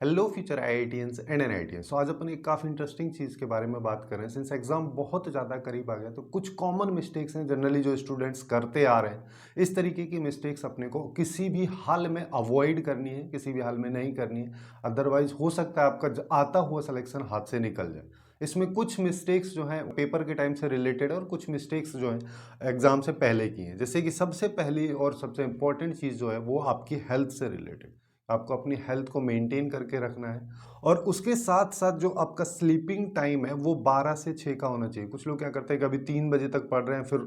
Hello future IITians and NITians. आज अपन एक काफ़ी इंटरेस्टिंग चीज़ के बारे में बात कर रहे हैं। सिंस एग्जाम बहुत ज़्यादा करीब आ गया तो कुछ कॉमन मिस्टेक्स हैं जनरली जो स्टूडेंट्स करते आ रहे हैं। इस तरीके की मिस्टेक्स अपने को किसी भी हाल में अवॉइड करनी है, किसी भी हाल में नहीं करनी है। अदरवाइज हो सकता है आपका आता हुआ सिलेक्शन हाथ से निकल जाए। इसमें कुछ मिस्टेक्स जो हैं पेपर के टाइम से रिलेटेड और कुछ मिस्टेक्स जो हैं एग्जाम से पहले की हैं। जैसे कि सबसे पहली और सबसे इंपॉर्टेंट चीज़ जो है वो आपकी हेल्थ से रिलेटेड। आपको अपनी हेल्थ को मेंटेन करके रखना है और उसके साथ साथ जो आपका स्लीपिंग टाइम है वो 12 से 6 का होना चाहिए। कुछ लोग क्या करते हैं, कभी 3 बजे तक पढ़ रहे हैं फिर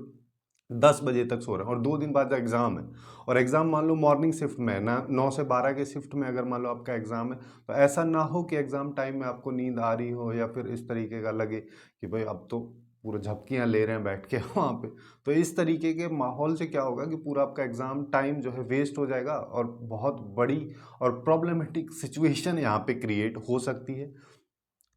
10 बजे तक सो रहे हैं और 2 दिन बाद एग्ज़ाम है और एग्ज़ाम मान लो मॉर्निंग शिफ्ट में है ना, 9 से 12 के शिफ्ट में अगर मान लो आपका एग्ज़ाम है तो ऐसा ना हो कि एग्ज़ाम टाइम में आपको नींद आ रही हो या फिर इस तरीके का लगे कि भाई अब तो पूरा झपकियाँ ले रहे हैं बैठ के वहाँ पे। तो इस तरीके के माहौल से क्या होगा कि पूरा आपका एग्ज़ाम टाइम जो है वेस्ट हो जाएगा और बहुत बड़ी और प्रॉब्लमेटिक सिचुएशन यहाँ पे क्रिएट हो सकती है।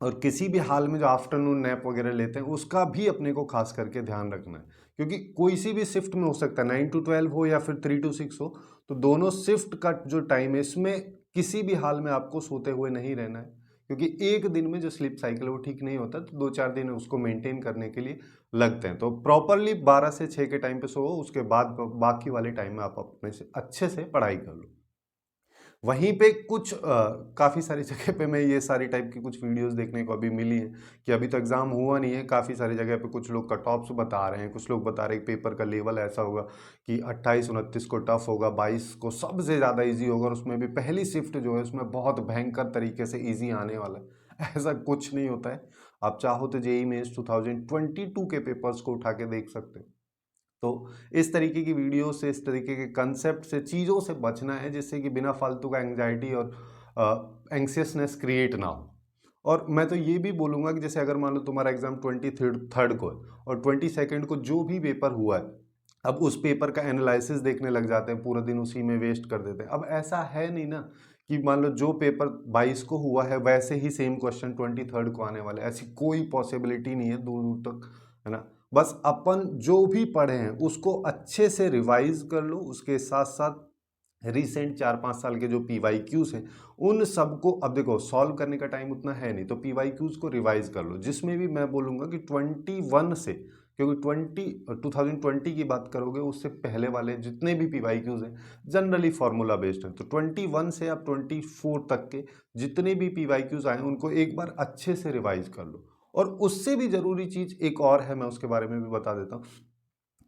और किसी भी हाल में जो आफ्टरनून नैप वगैरह लेते हैं उसका भी अपने को खास करके ध्यान रखना है, क्योंकि कोई सी भी शिफ्ट में हो सकता है 9 to 12 हो या फिर 3 to 6 हो। तो दोनों शिफ्ट का जो टाइम है इसमें किसी भी हाल में आपको सोते हुए नहीं रहना है, क्योंकि एक दिन में जो स्लीप साइकिल है वो ठीक नहीं होता, तो 2-4 दिन उसको मेंटेन करने के लिए लगते हैं। तो प्रॉपरली 12 से 6 के टाइम पे सो, उसके बाद बाकी वाले टाइम में आप अपने से अच्छे से पढ़ाई कर लो। वहीं पे कुछ काफ़ी सारी जगह पे मैं ये सारी टाइप की कुछ वीडियोस देखने को अभी मिली हैं कि अभी तो एग्ज़ाम हुआ नहीं है, काफ़ी सारी जगह पे कुछ लोग कट ऑफ्स बता रहे हैं, कुछ लोग बता रहे हैं कि पेपर का लेवल ऐसा होगा कि 28-29 को टफ होगा, 22 को सबसे ज़्यादा ईजी होगा और उसमें भी पहली शिफ्ट जो है उसमें बहुत भयंकर तरीके से ईजी आने वाला है। ऐसा कुछ नहीं होता है। आप चाहो तो जेईई मेंस 2022 के पेपर्स को उठा के देख सकते हो। तो इस तरीके की वीडियो से, इस तरीके के कंसेप्ट से, चीज़ों से बचना है जिससे कि बिना फालतू का एंग्जाइटी और एंग्सियसनेस क्रिएट ना हो। और मैं तो ये भी बोलूँगा कि जैसे अगर मान लो तुम्हारा एग्जाम 23rd को है और 22nd को जो भी पेपर हुआ है, अब उस पेपर का एनालिसिस देखने लग जाते हैं, पूरा दिन उसी में वेस्ट कर देते हैं। अब ऐसा है नहीं ना कि मान लो जो पेपर 22 को हुआ है वैसे ही सेम क्वेश्चन 23rd को आने वाले, ऐसी कोई पॉसिबिलिटी नहीं है दूर दूर तक, है ना। बस अपन जो भी पढ़े हैं उसको अच्छे से रिवाइज कर लो, उसके साथ साथ रिसेंट 4-5 साल के जो पीवाईक्यूज हैं उन सबको, अब देखो सॉल्व करने का टाइम उतना है नहीं तो पीवाईक्यूज को रिवाइज कर लो, जिसमें भी मैं बोलूँगा कि 21 से, क्योंकि 2020 की बात करोगे उससे पहले वाले जितने भी पीवाईक्यूज हैं जनरली फार्मूला बेस्ड हैं, तो 21 से आप 24 तक के जितने भी पीवाईक्यूज आए उनको एक बार अच्छे से रिवाइज कर लो। और उससे भी ज़रूरी चीज़ एक और है, मैं उसके बारे में भी बता देता हूँ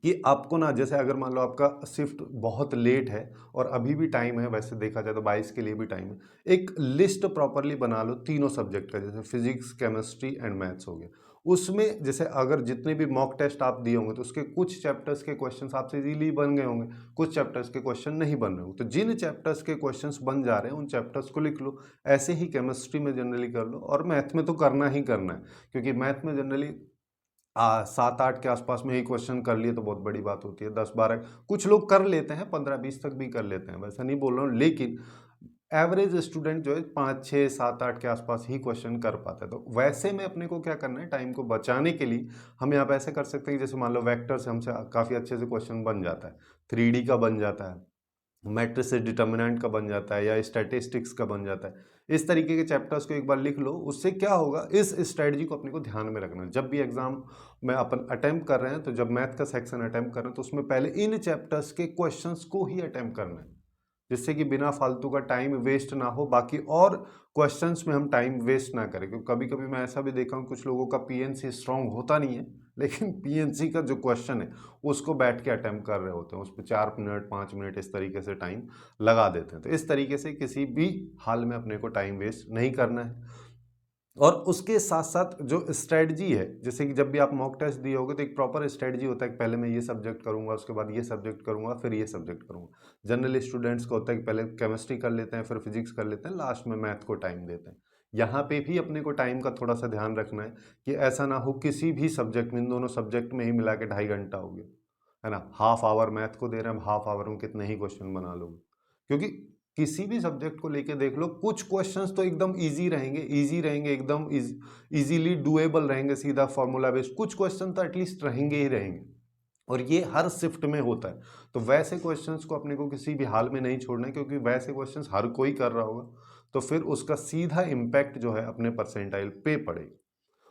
कि आपको ना, जैसे अगर मान लो आपका शिफ्ट बहुत लेट है और अभी भी टाइम है, वैसे देखा जाए तो 22 के लिए भी टाइम है, एक लिस्ट प्रॉपरली बना लो तीनों सब्जेक्ट का, जैसे फिजिक्स, केमिस्ट्री एंड मैथ्स हो गया। उसमें जैसे अगर जितने भी मॉक टेस्ट आप दिए होंगे तो उसके कुछ चैप्टर्स के क्वेश्चंस आपसे इजीली बन गए होंगे, कुछ चैप्टर्स के क्वेश्चन नहीं बन रहे होंगे, तो जिन चैप्टर्स के क्वेश्चंस बन जा रहे हैं उन चैप्टर्स को लिख लो। ऐसे ही केमिस्ट्री में जनरली कर लो और मैथ में तो करना ही करना है, क्योंकि मैथ में जनरली 7-8 के आसपास में ही क्वेश्चन कर लिए तो बहुत बड़ी बात होती है। 10-12 कुछ लोग कर लेते हैं, 15-20 तक भी कर लेते हैं, वैसा नहीं बोल रहा हूँ, लेकिन एवरेज स्टूडेंट जो है 5-6-7-8 के आसपास ही क्वेश्चन कर पाता है। तो वैसे में अपने को क्या करना है, टाइम को बचाने के लिए हम यहाँ पे ऐसे कर सकते हैं कि जैसे मान लो वेक्टर से हमसे काफ़ी अच्छे से क्वेश्चन बन जाता है, 3D का बन जाता है, मैट्रिसेस डिटर्मिनेंट का बन जाता है या स्टैटिस्टिक्स का बन जाता है। इस तरीके के चैप्टर्स को एक बार लिख लो, उससे क्या होगा, इस स्ट्रेटजी को अपने को ध्यान में रखना है। जब भी एग्जाम में अपन अटेम्प्ट कर रहे हैं, तो जब मैथ का सेक्शन अटेम्प्ट कर रहे हैं तो उसमें पहले इन चैप्टर्स के क्वेश्चंस को ही अटेम्प्ट करना है, जिससे कि बिना फालतू का टाइम वेस्ट ना हो, बाकी और क्वेश्चंस में हम टाइम वेस्ट ना करें। क्योंकि कभी कभी मैं ऐसा भी देखा हूँ कुछ लोगों का पीएनसी स्ट्रांग होता नहीं है, लेकिन पीएनसी का जो क्वेश्चन है उसको बैठ के अटेम्प्ट कर रहे होते हैं, उस पर 4 मिनट 5 मिनट इस तरीके से टाइम लगा देते हैं। तो इस तरीके से किसी भी हाल में अपने को टाइम वेस्ट नहीं करना है। और उसके साथ साथ जो स्ट्रेटजी है, जैसे कि जब भी आप मॉक टेस्ट दिए होगे तो एक प्रॉपर स्ट्रेटजी होता है कि पहले मैं ये सब्जेक्ट करूंगा, उसके बाद ये सब्जेक्ट करूंगा, फिर ये सब्जेक्ट करूंगा। जनरली स्टूडेंट्स को होता है कि पहले केमिस्ट्री कर लेते हैं, फिर फिजिक्स कर लेते हैं, लास्ट में मैथ को टाइम देते हैं। यहाँ पे भी अपने को टाइम का थोड़ा सा ध्यान रखना है कि ऐसा ना हो किसी भी सब्जेक्ट में, इन दोनों सब्जेक्ट में ही मिला के 2.5 घंटा हो गया, है ना। हाफ आवर मैथ को दे रहे हैं, हाफ आवर में कितने ही क्वेश्चन बना लोगे। क्योंकि किसी भी सब्जेक्ट को लेके देख लो, कुछ क्वेश्चंस तो एकदम इजी रहेंगे, इजी रहेंगे, एकदम इजीली डुएबल रहेंगे, सीधा फॉर्मूला बेस्ड, कुछ क्वेश्चन तो एटलीस्ट रहेंगे ही रहेंगे। और ये हर शिफ्ट में होता है। तो वैसे क्वेश्चंस को अपने को किसी भी हाल में नहीं छोड़ना है, क्योंकि वैसे क्वेश्चंस हर कोई कर रहा होगा। तो फिर उसका सीधा इम्पैक्ट जो है अपने परसेंटाइल पे पड़ेगा।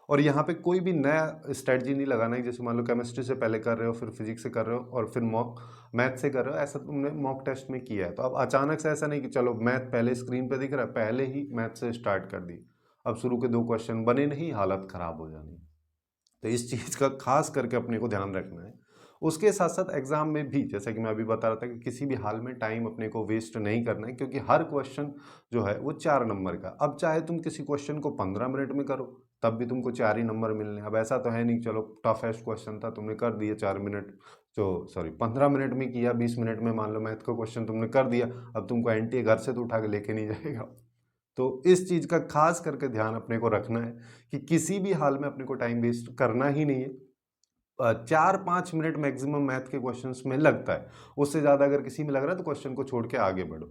और यहाँ पे कोई भी नया स्ट्रेटजी नहीं लगाना है, जैसे मान लो केमिस्ट्री से पहले कर रहे हो, फिर फिजिक्स से कर रहे हो, और फिर मॉक मैथ से कर रहे हो, ऐसा तुमने मॉक टेस्ट में किया है। तो अब अचानक से ऐसा नहीं कि चलो मैथ पहले स्क्रीन पे दिख रहा है, पहले ही मैथ से स्टार्ट कर दी, अब शुरू के 2 क्वेश्चन बने नहीं, हालत खराब हो जानी। तो इस चीज़ का खास करके अपने को ध्यान रखना है। उसके साथ साथ एग्जाम में भी, जैसा कि मैं अभी बता रहा था, कि किसी भी हाल में टाइम अपने को वेस्ट नहीं करना है, क्योंकि हर क्वेश्चन जो है वो 4 नंबर का। अब चाहे तुम किसी क्वेश्चन को 15 मिनट में करो, तब भी तुमको 4 ही नंबर मिलने हैं। अब ऐसा तो है नहीं चलो टफेस्ट क्वेश्चन था तुमने कर दिया 4 मिनट, जो सॉरी 15 मिनट में किया, 20 मिनट में मान लो मैथ का क्वेश्चन तुमने कर दिया, अब तुमको एनटीए घर से तो उठा के लेके नहीं जाएगा। तो इस चीज़ का खास करके ध्यान अपने को रखना है कि किसी भी हाल में अपने को टाइम वेस्ट करना ही नहीं है। 4-5 मिनट मैक्सिमम मैथ के क्वेश्चंस में लगता है, उससे ज़्यादा अगर किसी में लग रहा है तो क्वेश्चन को छोड़ के आगे बढ़ो,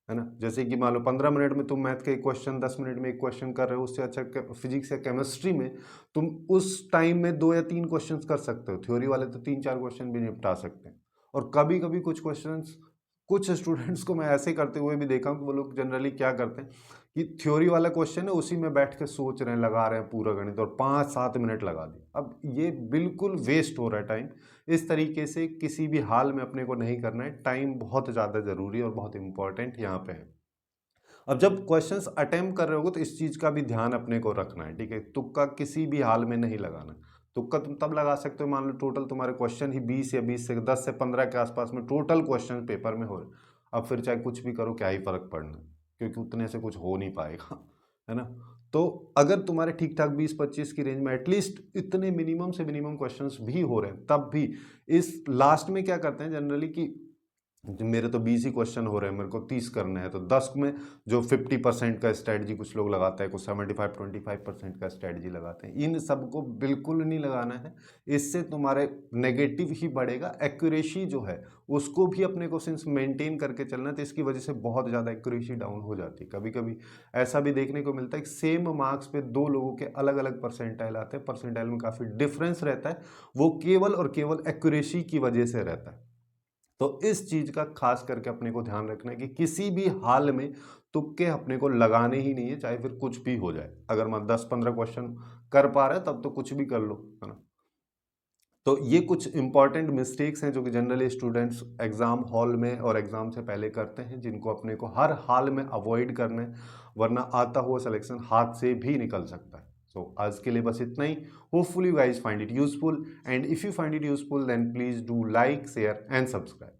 है ना? जैसे कि मान लो 15 मिनट में तुम मैथ का एक क्वेश्चन, 10 मिनट में एक क्वेश्चन कर रहे हो, उससे अच्छा फिजिक्स या केमिस्ट्री में तुम उस टाइम में 2 या 3 क्वेश्चंस कर सकते हो। थ्योरी वाले तो 3-4 क्वेश्चन भी निपटा सकते हैं। और कभी कभी कुछ क्वेश्चंस, कुछ स्टूडेंट्स को मैं ऐसे करते हुए भी देखा हूँ कि वो लोग जनरली क्या करते हैं कि थ्योरी वाला क्वेश्चन है, उसी में बैठ के सोच रहे हैं, लगा रहे हैं पूरा गणित, और 5-7 मिनट लगा दिए। अब ये बिल्कुल वेस्ट हो रहा है टाइम। इस तरीके से किसी भी हाल में अपने को नहीं करना है। टाइम बहुत ज़्यादा ज़रूरी और बहुत इंपॉर्टेंट यहाँ पे है। अब जब क्वेश्चंस अटेम्प्ट कर रहे होगे तो इस चीज़ का भी ध्यान अपने को रखना है, ठीक है? तुक्का किसी भी हाल में नहीं लगाना। तुक्का तुम तब लगा सकते हो, मान लो टोटल तुम्हारे क्वेश्चन ही 20 या 20 से 10 से 15 के आसपास में टोटल क्वेश्चन पेपर में हो रहे। अब फिर चाहे कुछ भी करो, क्या ही फर्क पड़ना, क्योंकि उतने से कुछ हो नहीं पाएगा, है ना? तो अगर तुम्हारे ठीक ठाक 20-25 की रेंज में एटलीस्ट इतने मिनिमम से मिनिमम क्वेश्चंस भी हो रहे हैं, तब भी इस लास्ट में क्या करते हैं जनरली कि मेरे तो 20 ही क्वेश्चन हो रहे हैं, मेरे को 30 करने हैं, तो 10 में जो 50% का स्ट्रेटजी कुछ लोग लगाते हैं, कुछ 75-25% का स्ट्रेटजी लगाते हैं। इन सबको बिल्कुल नहीं लगाना है, इससे तुम्हारे नेगेटिव ही बढ़ेगा। एक्यूरेसी जो है उसको भी अपने को सिंस मेंटेन करके चलना है, तो इसकी वजह से बहुत ज़्यादा एक्यूरेसी डाउन हो जाती है। कभी कभी ऐसा भी देखने को मिलता है कि सेम मार्क्स पे 2 लोगों के अलग अलग परसेंटाइल आते हैं, परसेंटाइल में काफ़ी डिफरेंस रहता है, वो केवल और केवल एक्यूरेसी की वजह से रहता है। तो इस चीज का खास करके अपने को ध्यान रखना है कि किसी भी हाल में तुक्के अपने को लगाने ही नहीं है, चाहे फिर कुछ भी हो जाए। अगर मैं 10-15 क्वेश्चन कर पा रहे तब तो कुछ भी कर लो, है ना? तो ये कुछ इंपॉर्टेंट मिस्टेक्स हैं जो कि जनरली स्टूडेंट्स एग्जाम हॉल में और एग्जाम से पहले करते हैं, जिनको अपने को हर हाल में अवॉइड करना है, वरना आता हुआ सिलेक्शन हाथ से भी निकल सकता है। सो आज के लिए बस इतना ही। Hopefully you guys find it useful, and if you find it useful then please do like, share and subscribe.